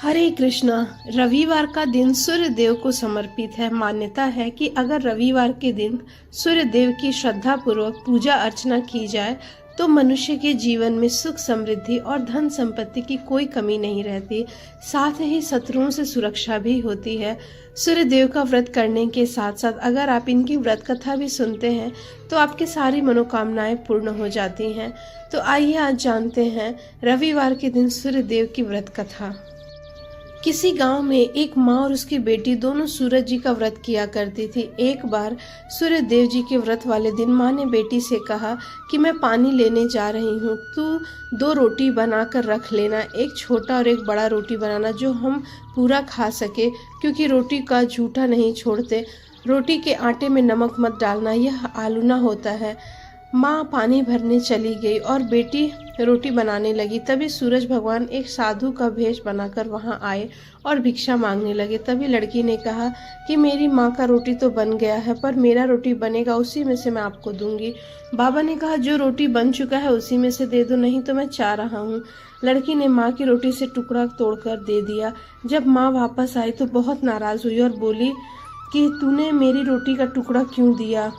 हरे कृष्णा। रविवार का दिन सूर्य देव को समर्पित है। मान्यता है कि अगर रविवार के दिन सूर्य देव की श्रद्धा पूर्वक पूजा अर्चना की जाए तो मनुष्य के जीवन में सुख समृद्धि और धन संपत्ति की कोई कमी नहीं रहती। साथ ही शत्रुओं से सुरक्षा भी होती है। सूर्य देव का व्रत करने के साथ साथ अगर आप इनकी व्रत कथा भी सुनते हैं तो आपकी सारी मनोकामनाएं पूर्ण हो जाती हैं। तो आइए आज जानते हैं रविवार के दिन सूर्य देव की व्रत कथा। किसी गांव में एक माँ और उसकी बेटी दोनों सूरज जी का व्रत किया करती थी। एक बार सूर्य देव जी के व्रत वाले दिन माँ ने बेटी से कहा कि मैं पानी लेने जा रही हूँ, तू 2 रोटी बनाकर रख लेना, एक छोटा और एक बड़ा रोटी बनाना जो हम पूरा खा सके, क्योंकि रोटी का झूठा नहीं छोड़ते। रोटी के आटे में नमक मत डालना, यह आलूना होता है। माँ पानी भरने चली गई और बेटी रोटी बनाने लगी। तभी सूरज भगवान एक साधु का भेष बनाकर वहां आए और भिक्षा मांगने लगे। तभी लड़की ने कहा कि मेरी माँ का रोटी तो बन गया है, पर मेरा रोटी बनेगा, उसी में से मैं आपको दूंगी। बाबा ने कहा जो रोटी बन चुका है उसी में से दे दो, नहीं तो मैं चाह रहा हूँ। लड़की ने माँ की रोटी से टुकड़ा तोड़कर दे दिया। जब माँ वापस आई तो बहुत नाराज हुई और बोली कि तूने मेरी रोटी का टुकड़ा क्यों दिया।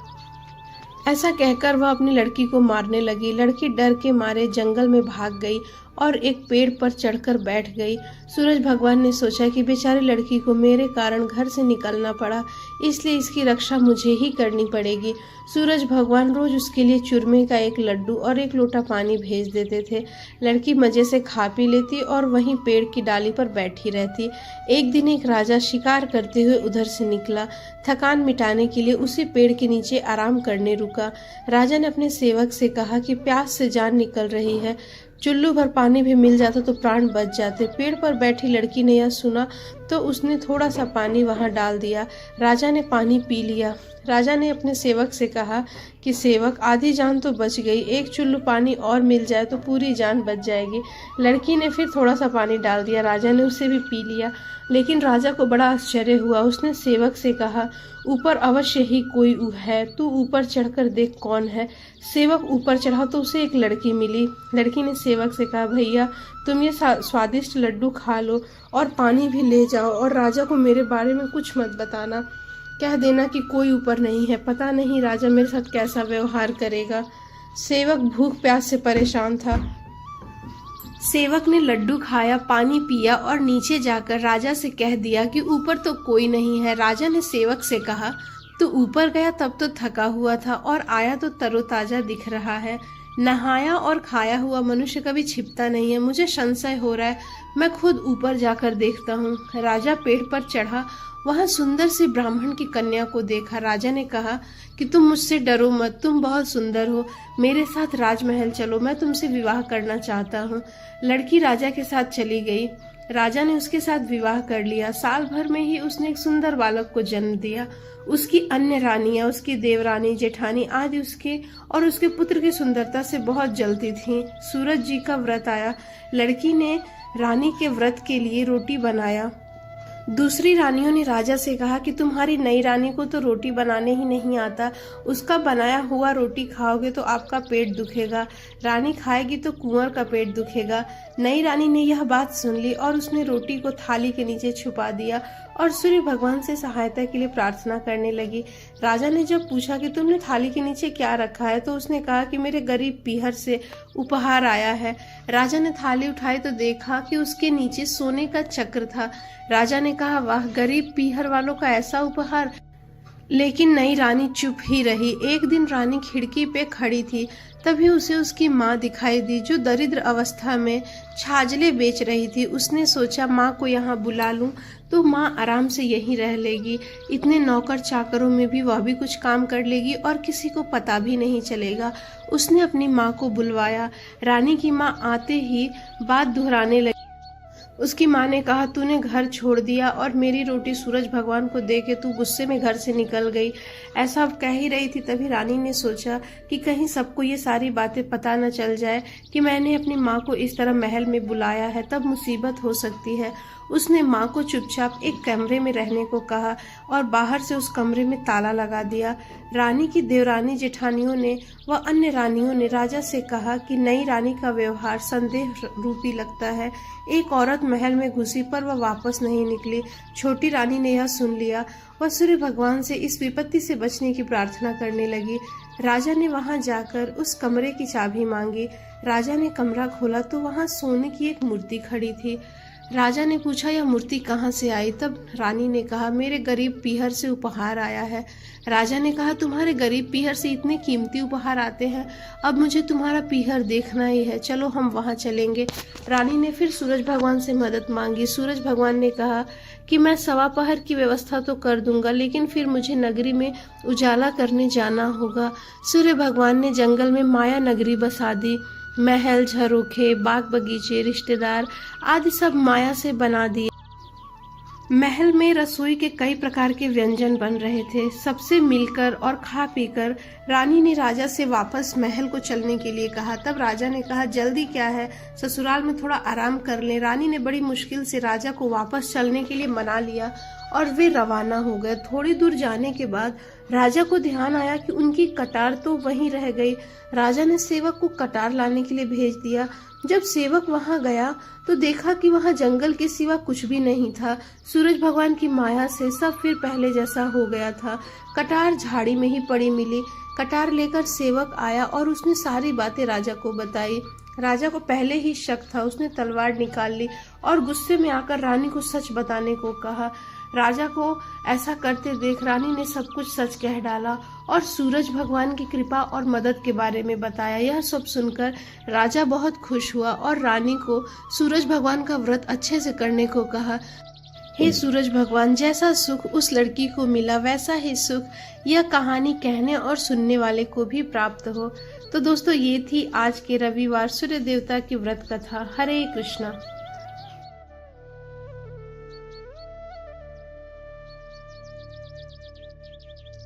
ऐसा कहकर वह अपनी लड़की को मारने लगी। लड़की डर के मारे जंगल में भाग गई और एक पेड़ पर चढ़कर बैठ गई। सूरज भगवान ने सोचा कि बेचारी लड़की को मेरे कारण घर से निकलना पड़ा, इसलिए इसकी रक्षा मुझे ही करनी पड़ेगी। सूरज भगवान रोज उसके लिए चूरमे का एक लड्डू और एक लोटा पानी भेज देते थे। लड़की मजे से खा पी लेती और वहीं पेड़ की डाली पर बैठी रहती। एक दिन एक राजा शिकार करते हुए उधर से निकला। थकान मिटाने के लिए उसी पेड़ के नीचे आराम करने रुका। राजा ने अपने सेवक से कहा कि प्यास से जान निकल रही है, चुल्लू भर पानी भी मिल जाता तो प्राण बच जाते। पेड़ पर बैठी लड़की ने यह सुना तो उसने थोड़ा सा पानी वहां डाल दिया। राजा ने पानी पी लिया। राजा ने अपने सेवक से कहा कि सेवक, आधी जान तो बच गई, एक चुल्लू पानी और मिल जाए तो पूरी जान बच जाएगी। लड़की ने फिर थोड़ा सा पानी डाल दिया। राजा ने उसे भी पी लिया, लेकिन राजा को बड़ा आश्चर्य हुआ। उसने सेवक से कहा, ऊपर अवश्य ही कोई है, तू ऊपर चढ़कर देख कौन है। सेवक ऊपर चढ़ा तो उसे एक लड़की मिली। लड़की ने सेवक से कहा, भैया तुम ये स्वादिष्ट लड्डू खा लो और पानी भी ले जाओ, और राजा को मेरे बारे में कुछ मत बताना, कह देना कि कोई ऊपर नहीं है, पता नहीं राजा मेरे साथ कैसा व्यवहार करेगा। सेवक भूख प्यास से परेशान था। सेवक ने लड्डू खाया, पानी पिया और नीचे जाकर राजा से कह दिया कि ऊपर तो कोई नहीं है। राजा ने सेवक से कहा, तू ऊपर गया तब तो थका हुआ था और आया तो तरोताजा दिख रहा है। नहाया और खाया हुआ मनुष्य कभी छिपता नहीं है, मुझे संशय हो रहा है, मैं खुद ऊपर जाकर देखता हूँ। राजा पेड़ पर चढ़ा, वहां सुंदर सी ब्राह्मण की कन्या को देखा। राजा ने कहा कि तुम मुझसे डरो मत, तुम बहुत सुंदर हो, मेरे साथ राजमहल चलो, मैं तुमसे विवाह करना चाहता हूँ। लड़की राजा के साथ चली गई। राजा ने उसके साथ विवाह कर लिया। साल भर में ही उसने एक सुंदर बालक को जन्म दिया। उसकी अन्य रानियां, उसकी देवरानी, जेठानी आदि उसके और उसके पुत्र की सुंदरता से बहुत जलती थीं। सूरज जी का व्रत आया। लड़की ने रानी के व्रत के लिए रोटी बनाया। दूसरी रानियों ने राजा से कहा कि तुम्हारी नई रानी को तो रोटी बनाने ही नहीं आता, उसका बनाया हुआ रोटी खाओगे तो आपका पेट दुखेगा, रानी खाएगी तो कुंवर का पेट दुखेगा। नई रानी ने यह बात सुन ली और उसने रोटी को थाली के नीचे छुपा दिया और सूर्य भगवान से सहायता के लिए प्रार्थना करने लगी। राजा ने जब पूछा कि तुमने थाली के नीचे क्या रखा है तो उसने कहा कि मेरे गरीब पीहर से उपहार आया है। राजा ने थाली उठाई तो देखा कि उसके नीचे सोने का चक्र था। राजा ने कहा, वाह, गरीब पीहर वालों का ऐसा उपहार। लेकिन नई रानी चुप ही रही। एक दिन रानी खिड़की पे खड़ी थी, तभी उसे उसकी माँ दिखाई दी जो दरिद्र अवस्था में छाजले बेच रही थी। उसने सोचा माँ को यहाँ बुला लूं तो माँ आराम से यहीं रह लेगी, इतने नौकर चाकरों में भी वह भी कुछ काम कर लेगी और किसी को पता भी नहीं चलेगा। उसने अपनी माँ को बुलवाया। रानी की माँ आते ही बात दोहराने लगी। उसकी माँ ने कहा, तूने घर छोड़ दिया और मेरी रोटी सूरज भगवान को दे के तू गुस्से में घर से निकल गई। ऐसा कह ही रही थी तभी रानी ने सोचा कि कहीं सबको ये सारी बातें पता न चल जाए कि मैंने अपनी माँ को इस तरह महल में बुलाया है, तब मुसीबत हो सकती है। उसने माँ को चुपचाप एक कमरे में रहने को कहा और बाहर से उस कमरे में ताला लगा दिया। रानी की देवरानी जेठानियों ने व अन्य रानियों ने राजा से कहा कि नई रानी का व्यवहार संदेह रूपी लगता है। एक औरत महल में घुसी पर वह वापस नहीं निकली। छोटी रानी ने यह सुन लिया। वह सूर्य भगवान से इस विपत्ति से बचने की प्रार्थना करने लगी। राजा ने वहां जाकर उस कमरे की चाबी मांगी। राजा ने कमरा खोला तो वहां सोने की एक मूर्ति खड़ी थी। राजा ने पूछा, यह मूर्ति कहाँ से आई? तब रानी ने कहा, मेरे गरीब पीहर से उपहार आया है। राजा ने कहा, तुम्हारे गरीब पीहर से इतने कीमती उपहार आते हैं, अब मुझे तुम्हारा पीहर देखना ही है, चलो हम वहां चलेंगे। रानी ने फिर सूरज भगवान से मदद मांगी। सूरज भगवान ने कहा कि मैं सवा पहर की व्यवस्था तो कर दूंगा, लेकिन फिर मुझे नगरी में उजाला करने जाना होगा। सूर्य भगवान ने जंगल में माया नगरी बसा दी। महल, झरोखे, बाग बगीचे, रिश्तेदार आदि सब माया से बना दिए। महल में रसोई के कई प्रकार के व्यंजन बन रहे थे। सबसे मिलकर और खा पीकर रानी ने राजा से वापस महल को चलने के लिए कहा। तब राजा ने कहा, जल्दी क्या है, ससुराल में थोड़ा आराम कर लें। रानी ने बड़ी मुश्किल से राजा को वापस चलने के लिए मना लिया और वे रवाना हो गए। थोड़ी दूर जाने के बाद राजा को ध्यान आया कि उनकी कटार तो वहीं रह गई। राजा ने सेवक को कटार लाने के लिए भेज दिया। जब सेवक वहां गया तो देखा कि वहां जंगल के सिवा कुछ भी नहीं था। सूरज भगवान की माया से सब फिर पहले जैसा हो गया था। कटार झाड़ी में ही पड़ी मिली। कटार लेकर सेवक आया और उसने सारी बातें राजा को बताई। राजा को पहले ही शक था। उसने तलवार निकाल ली और गुस्से में आकर रानी को सच बताने को कहा। राजा को ऐसा करते देख रानी ने सब कुछ सच कह डाला और सूरज भगवान की कृपा और मदद के बारे में बताया। यह सब सुनकर राजा बहुत खुश हुआ और रानी को सूरज भगवान का व्रत अच्छे से करने को कहा। हे सूरज भगवान, जैसा सुख उस लड़की को मिला वैसा ही सुख यह कहानी कहने और सुनने वाले को भी प्राप्त हो। तो दोस्तों, ये थी आज के रविवार सूर्य देवता की व्रत कथा। हरे कृष्णा।